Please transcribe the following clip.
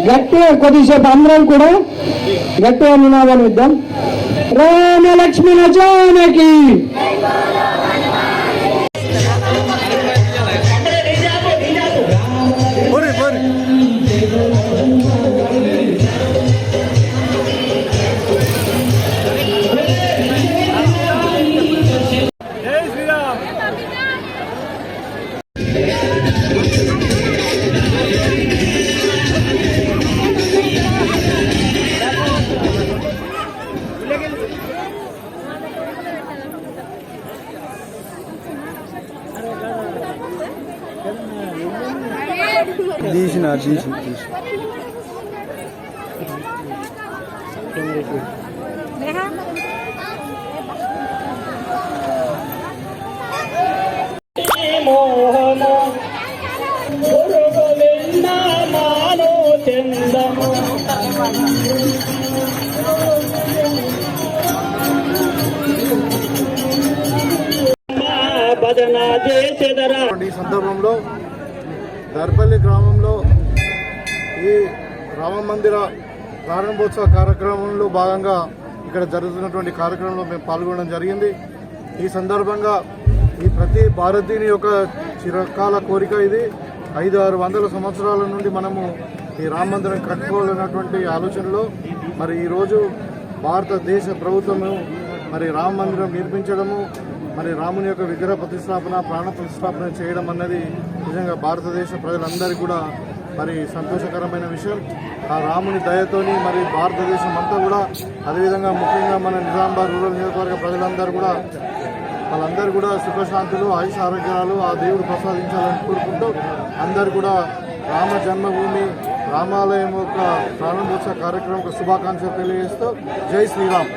గట్టిగా కొద్దిసేపు అందరం కూడా గట్టిగా నినాదాలు ఇద్దాం. రామ లక్ష్మణ జానకి. ఈ సందర్భంలో దర్పల్లి గ్రామంలో ఈ రామ మందిర ప్రారంభోత్సవ కార్యక్రమంలో భాగంగా ఇక్కడ జరుగుతున్నటువంటి కార్యక్రమంలో మేము పాల్గొనడం జరిగింది. ఈ సందర్భంగా ఈ ప్రతి భారతీయుని యొక్క చిరకాల కోరిక ఇది. 500-600 సంవత్సరాల నుండి మనము ఈ రామ మందిరం కట్టుకోవాలన్నటువంటి ఆలోచనలో మరి ఈరోజు భారతదేశ ప్రభుత్వము మరి రామ మందిరం నిర్మించడము, మరి రాముని యొక్క విగ్రహ ప్రతిష్టాపన, ప్రాణ ప్రతిష్టాపన చేయడం అన్నది నిజంగా భారతదేశ ప్రజలందరికీ కూడా మరి సంతోషకరమైన విషయం. ఆ రాముని దయతోని మరి భారతదేశం అంతా కూడా, అదేవిధంగా ముఖ్యంగా మన నిజామాబాద్ రూరల్ నియోజకవర్గ ప్రజలందరూ కూడా వాళ్ళందరూ కూడా సుఖశాంతులు, ఆయుష ఆరోగ్యాలు ఆ దేవుడు ప్రసాదించాలని కోరుకుంటూ అందరూ కూడా రామ జన్మభూమి రామాలయం యొక్క ప్రారంభోత్సవ కార్యక్రమం శుభాకాంక్షలు తెలియజేస్తూ జై శ్రీరామ్.